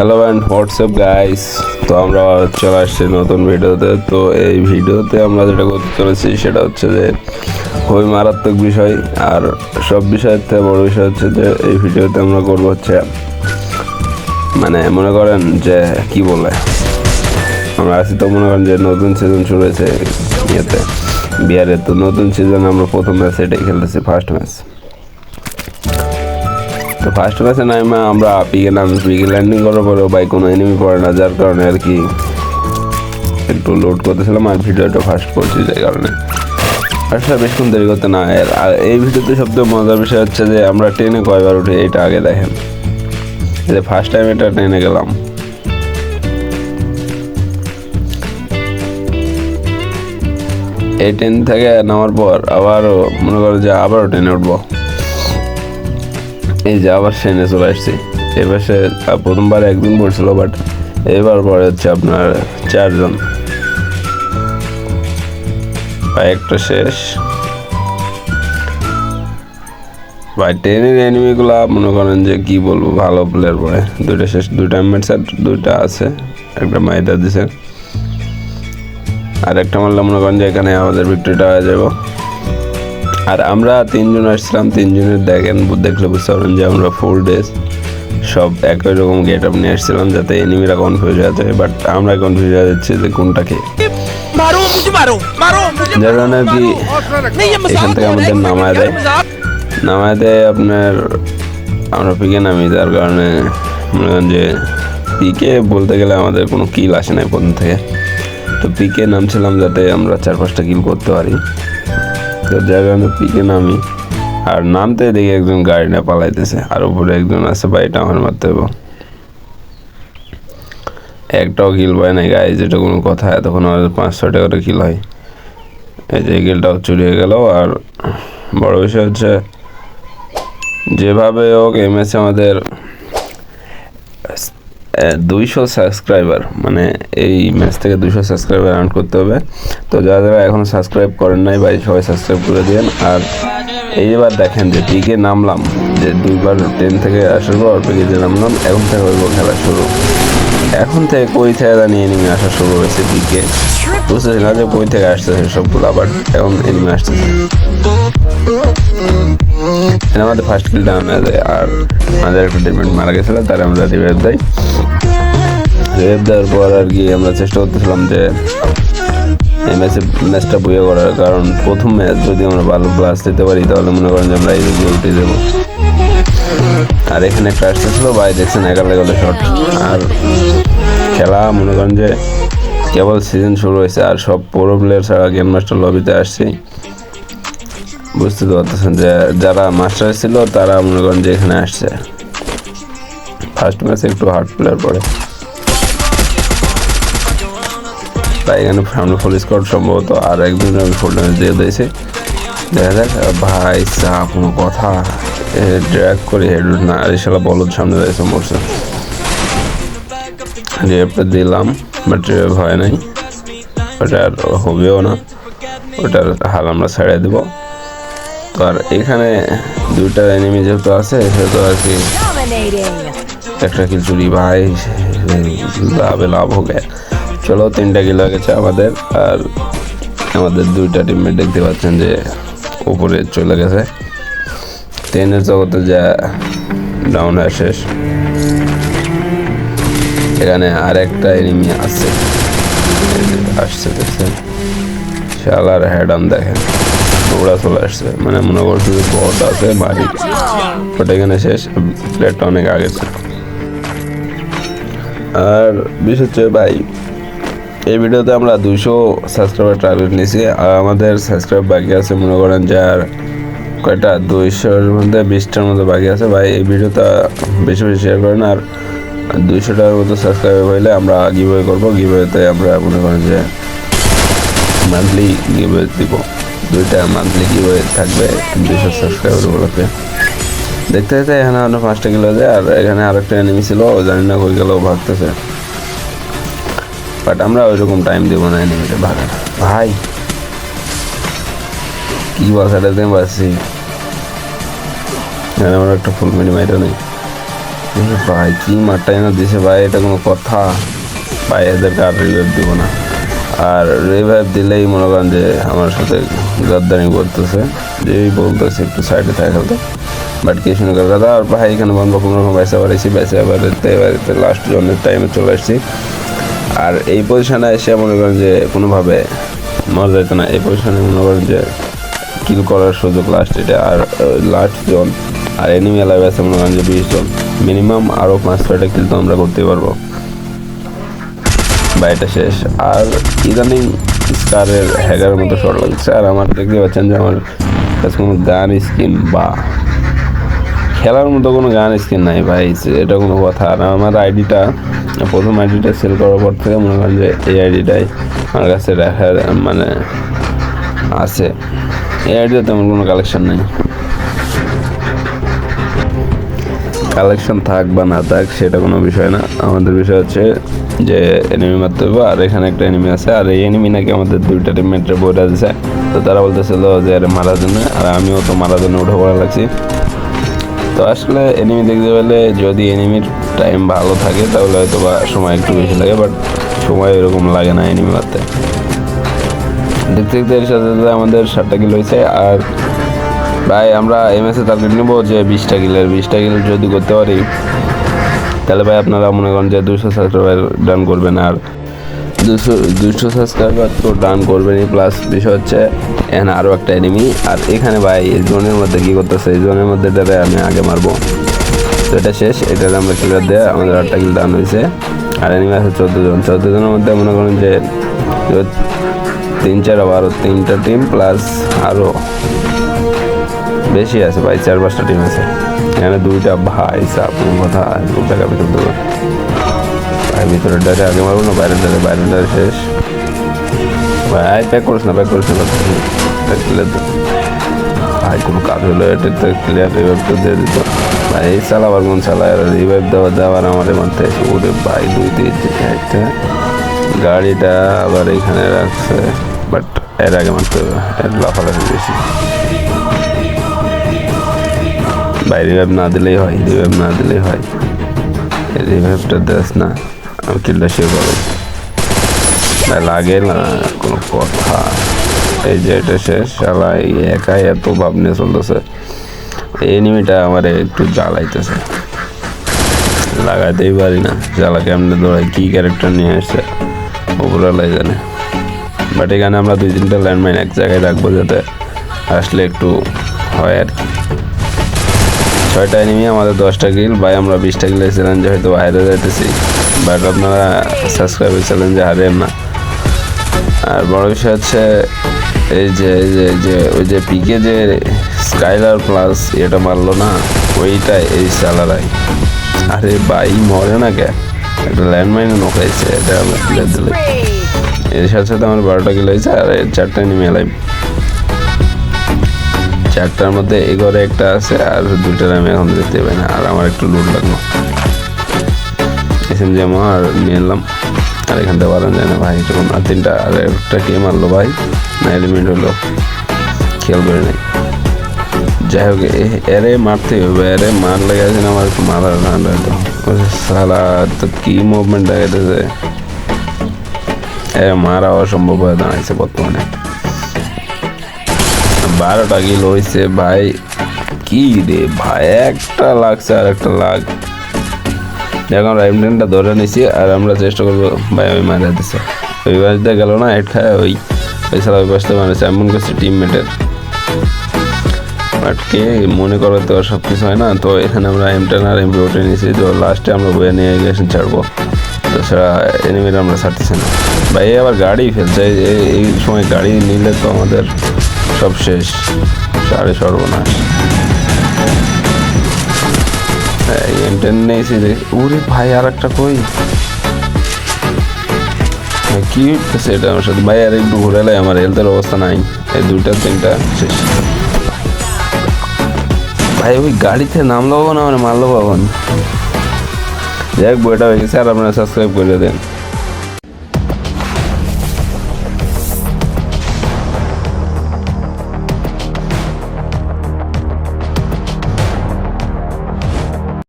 Hello and WhatsApp guys. তো আমরা চলে আসছি নতুন ভিডিওতে। তো এই ভিডিওতে আমরা যেটা করতে চলেছি সেটা হচ্ছে যে খুবই মারাত্মক বিষয়, আর সব বিষয়ের থেকে বড় বিষয় হচ্ছে যে এই ভিডিওতে আমরা করবো হচ্ছে মানে মনে করেন যে কি বলে আমরা আছি, তো মনে করেন যে নতুন সিজন শুরু হয়েছে ইয়েতে বিহারে। তো নতুন সিজন আমরা প্রথম ম্যাচ এটাই খেলতেছি, ফার্স্ট ম্যাচ। তো ফার্স্ট ম্যাচে নাইমা আমরা পিকে ল্যান্ডিং করার পরেও ভাই কোনো এনিমি পড়ে না, যার কারণে আর কি একটু লোড করতেছিলাম আর ভিডিওটা ফার্স্ট করছি, যার কারণে আসলে বেশিক্ষণ দেরি করতে না। আর এই ভিডিওতে সবথেকে মজার বিষয় হচ্ছে যে আমরা ট্রেনে কয়বার উঠি এটা আগে দেখেন। যে ফার্স্ট টাইম এটা ট্রেনে গেলাম, এই ট্রেন থেকে নামার পর আবারও মনে করো যে আবারও ট্রেনে উঠবো, এই যে আবার ট্রেনে চলে আসছি। এবার সে প্রথমবার একদিন পড়ছিল, বাট এবার পরে হচ্ছে আপনার 4 জন, একটা শেষ ভাই। ট্রেনের এনিমিগুলা মনে করেন যে কি বলবো, ভালো প্লেয়ার পড়ে। দুইটা শেষ, দুইটা ম্যাচ দুইটা আছে, একটা মাইটা দিছে আর একটা মারলে মনে করেন যে এখানে আমাদের ভিক্টরিটা হয়ে যাব। আর আমরা 3 জন আসছিলাম, 3 জনের দেখলে বুঝতে পারবেন যে আমরা ফুল ড্রেস সব একই রকম গেট আপ নিয়ে আসছিলাম, যাতে এনিমিরা কনফিউজ হয়ে যায়। বাট আমরা কনফিউজ হয়ে যাচ্ছি যে কোনটাকে, যার কারণে আর কি এখান থেকে আমাদের নামায় দেয় আপনার আমরা পিকে নামি। যার কারণে মনে করেন যে পিকে বলতে গেলে আমাদের কোনো কিল আসে নাই প্রথম থেকে। তো পিকে নামছিলাম যাতে আমরা 4-5টা কিল করতে পারি। তো যার কারণে পিকে নামি, আর নামতে দেখি একজন গাড়ি নিয়ে পালাইতেছে, আর উপরে একজন আছে, বাড়িটা আমার মারতে হবে। একটাও কিল পায় নাই গায়ে, যেটা কোনো কথা। তখন আমাদের 5-6টা করে কিল হয়। এই যে কিলটাও চুরি হয়ে গেল। আর বড় বিষয় হচ্ছে যেভাবে হোক এমএসে আমাদের 200 সাবস্ক্রাইবার, মানে এই ম্যাচ থেকে 200 সাবস্ক্রাইবার আর্ন করতে হবে। তো যারা যারা এখনও সাবস্ক্রাইব করেন নাই ভাই, সবাই সাবস্ক্রাইব করে দিন। আর এইবার দেখেন যে পিকে নামলাম, যে 2বার ট্রেন থেকে আসার পর পিকে নামলাম, এখন থেকে হইব খেলা শুরু। এখন থেকে কই থেকে জানি এনিমি আসা শুরু হয়েছে পিকে, বুঝতেছি না যে কই থেকে আসতেছে সবগুলো, আবার এখন এনিমি আসতেছে। আমাদের ফার্স্ট কিলটা আমরা দেয়, আর আমাদের একটা টিমমেট মারা গেছিল, তারা আমরা রিভাইভ দেয়। রিভাইভ দেওয়ার পর আর কি আমরা চেষ্টা করতেছিলাম যে এই ম্যাচটা বইয়ে করার, কারণ প্রথম ম্যাচ যদি আমরা ভালো ক্লাস দিতে পারি তাহলে মনে করেন যে আমরা এই দিকে উঠে দেবো। আর এখানে একটা আসতেছিল ভাই, দেখছেন একালে গেলে শট। আর খেলা মনে করেন যে কেবল সিজন শুরু হয়েছে, আর সব পুরো প্লেয়ার ছাড়া গেম মাস্টার লবিতে আসছে। বুঝতে তো পারতেছেন যে যারা মাস্টার ছিল তারা মনে করেন যে এখানে আসছে। ফার্স্ট ম্যাচে একটু হার্ড প্লেয়ার পড়ে তাই এখানে সামনে ফুল স্কোয়াড সম্ভবত, আর একদিন আমি ফুল ড্যামেজ দিয়ে দিয়েছি। দেখা যাক ভাই চা কোনো কথা, ড্র্যাগ করে হেড না, আর শালা বলদ সামনে রয়েছে মরছে। রিভটা দিলাম, বাট রিভাইভ হয় নাই, ওটা আর হবেও না, ওটার হাল আমরা ছেড়ে দেবো। তো আর এখানে 2টা এনিমি যেহেতু আছে সেহেতু আর কি একটা কিল চুরি ভাই, লাভ हो गया। চলো 3টা কিল হয়ে গেছে আমাদের। আর আমাদের 2টা টিমমেট দেখতে পাচ্ছেন যে উপরে চলে গেছে, ট্রেনের জগতে যা ডাউন হয়ে শেষ। এখানে আর একটা এনিমি আছে, আসছে দেখছেন, শালার হেডাম দেখেন, ওরা চলে আসছে, মানে মনে করছে যে বট আছে বাড়ি, ওটা এখানে শেষ। প্লেটটা অনেক আগে ছিল। আর বিশেষ হচ্ছে ভাই এই ভিডিওতে আমরা 200 সাবস্ক্রাইবার টার্গেট নিয়েছি, আর আমাদের সাবস্ক্রাইব বাকি আছে মনে করেন যে আর কয়টা 200-র মধ্যে 20টার মধ্যে বাকি আছে। ভাই এই ভিডিওটা বেশি বেশি শেয়ার করেন। আর 200টার মতো সাবস্ক্রাইব হইলে আমরা গিভওয়ে করবো। গিভওয়েতে আমরা মনে করেন যে মান্থলি গিভওয়ে দিব, 2টা মান্থলি গিভওয়ে থাকবে 200 সাবস্ক্রাইবার উপলক্ষে। দেখতে দেখতে এখানে আমরা 5টা কিলো যায়। আর এখানে আরেকটা এনিমি ছিল, ও জানি না কই গেল, ভাগতেছে। বাট আমরা ওইরকম টাইম দেবো না এনিমিটা ভাগা। ভাই কি বাসাটা দিয়ে বাসছি, আমার একটা ফুল মিনি মাইটা নেই। ভাই কি মারটাই না দিছে ভাই, এটা কোনো কথা? ভাই এদেরকে আর রিভাইভ দিব না, আর রিভাইভ দিলেই মনে করেন যে আমার সাথে গাদ্দারি করতেছে, যেই বলতেছে একটু সাইডে থাকতে, বাট কি শুনে কথা। আর ভাই এখানে বন্ধ কোনো রকম বাইসা বাড়াইছি, বাইসা বাড়িতে লাস্ট জনের টাইমে চলে আসছি। আর এই পজিশনে এসে মনে করেন যে কোনোভাবে মরা যেত না, এই পজিশনে মনে করেন যে কিল করার সুযোগ লাস্ট এটা। আর লাস্ট জন আর এনিমি এলাকায় আছে মনে করেন যে 20 জন, মিনিমাম আরও 5-6টা কিল তো আমরা করতে পারবো। বা এটা শেষ। আর ইদানিং স্কারের হ্যাগারের মতো শর্ট লাগছে, আর আমার দেখতে পাচ্ছেন যে আমার কাছে কোনো গান স্কিন বা খেলার মতো কোনো গান স্কিন নাই ভাই, এটা কোনো কথা। আর আমার আইডিটা, প্রথম আইডিটা সেল করার পর থেকে মনে করেন যে এই আইডিটাই আমার কাছে রাখার মানে আছে, এই আইডিটা তেমন কোনো কালেকশন নেই। কালেকশন থাক বা না থাক সেটা কোনো বিষয় না, আমাদের বিষয় হচ্ছে যে এনিমি মারতে হবে। আর এখানে একটা এনিমি আছে, আর এই এনিমি নাকি আমাদের 2টা টিমমেটরে বইটা দিছে, তো তারা বলতেছিল যে আরে মারার জন্য, আর আমিও তো মারার জন্য উঠে পড়া লাগছি। তো আসলে এনিমি দেখতে পেলে যদি এনিমির টাইম ভালো থাকে তাহলে হয়তো বা সময় একটু বেশি লাগে, বাট সময় এরকম লাগে না এনিমি মারতে। দেখতে দেখতে এর সাথে সাথে আমাদের 7টা কিল হয়েছে। আর ভাই আমরা এমএসএ টার্গেট নেবো যে 20টা কিল যদি করতে পারি তাহলে ভাই আপনারা মনে করেন যে 200 সাবস্ক্রাইবার ডান করবেন। আর 200 সাবস্ক্রাইবার তো ডান করবেনই, প্লাস বিষয় হচ্ছে এখানে আরও একটা এনিমি। আর এখানে ভাই এই জোনের মধ্যে কী করতেছে, এই জোনের মধ্যে এটারে আমি আগে মারবো, তো এটা শেষ। এটাতে আমরা ক্লিয়ার দেয়, আমাদের 8টা কিল ডান হয়েছে। আর এনিমি আছে 14 জন, 14 জনের মধ্যে মনে করেন যে 3-4 আবার 3টা টিম প্লাস আরও বেশি আছে ভাই, 4-5টা টিম আছে। এখানে 2টা ভাই সাপ কথা টাকা ভিতর দেবো ভাই, ভিতরের ডারে আগে মারবো না বাইরের ডারে শেষ ভাই। প্যাক করিস না ভাই, কোনো কাজ হলো এটা ক্লিয়ার রিভাইভটা দিয়ে দিত ভাই। এই চালাবার কোন চালায়, আর রিভাইভ দেওয়ার আমাদের মানতে আছে ওরে ভাই। 2-3 একটা গাড়িটা আবার এখানে রাখছে, বাট এর আগে মারতে হবে, এর লাফালাফি বেশি ভাই। রিভাইভ না দিলেই হয়, রিভাইভটা দেস না, আমি কিলটা শেষ করবো ভাই, লাগে না কোনো কথা। এই যে এটা শেষ, শালা একাই এত ভাব নিয়ে চলতেছে। এই এনিমিটা আমার একটু জ্বালাইতেছে, লাগাইতেই পারি না, জ্বালা কেমনে দৌড়াই, কি ক্যারেক্টার নিয়ে আসছে ওপরওয়ালাই জানে। বাট এখানে আমরা 2-3টা ল্যান্ডমাইন এক জায়গায় রাখবো যাতে আসলে একটু হয় আর কি। 6টা এনিমি, আমাদের 10টা কিল ভাই। আমরা 20টা কিলের চ্যালেঞ্জে হয়তো বাইরে যাইতেছি, বাট আপনারা সাবস্ক্রাইবের চ্যালেঞ্জে হারেন না। আর বড় বিষয় হচ্ছে এই যে ওই যে পিকে যে স্কাইলার প্লাস এটা মারলো না, ওইটাই এই চালারাই। আরে ভাই মরে না কে, একটা ল্যান্ডমাইনে নখাইছে, এটা আমরা ক্লিয়ার দিলে। এর সাথে সাথে আমার 12টা কিল হয়েছে, আর 4টা এনিমি এলাই। 4টার মধ্যে এই ঘরে একটা আছে, আর 2টার আমি এখন দেখতে পাই না। আর আমার একটু লুট লাগলো, এসএমজি আর নিয়ে এলাম। আর এখান থেকে বাড়ানো যায় না ভাই, তখন আর 3টা, আর একটা কে মারলো ভাই, না এলিমেন্ট হলো, খেয়াল করে নাই। যাই হোক এরে মারতে হবে, এরে মার লেগে আছে না, আমার একটু মারার ঠান্ডা তো সালা, তো কি মুভমেন্ট দেখাইতেছে, এ মারা অসম্ভব হয়ে দাঁড়াইছে বর্তমানে। 12টা কিল হয়েছে ভাই, কি রে ভাই, একটা লাগছে আর একটা লাগ। এখন রাইমটেনটা ধরে নিছি, আর আমরা চেষ্টা করবো ভাই আমি মারা দিছে, ওই বাসতে গেল না হেড খায়, ওই সালা ওই বাসতে মারেছে, এমন করছে টিমমেটের। বাট কে মনে করবে তো সব কিছু হয় না। তো এখানে আমরা M10 আর MP ওঠে নিয়েছি, তো লাস্টে আমরা বয়ে নিয়ে গেছি ছাড়বো, তো সেটা এনিমিরা আমরা ছাড়তেছি না ভাই। আবার গাড়ি ফেলছে, এই সময় গাড়ি নিলে তো আমাদের সব শেষ, সাড়ে সর্বনাশ। M10 নিয়েছি, ওরে ভাই আর একটা কই কি হচ্ছে এটা আমার সাথে ভাই। আর একটু ঘুরালে আমার হেলথের অবস্থা নাই, এই 2টা-3টা শেষ ভাই। ওই গাড়িতে নামলো না, মানে মারলো কখন। যাই হোক বইটা হয়ে গেছে, আর আপনারা সাবস্ক্রাইব করে দেন।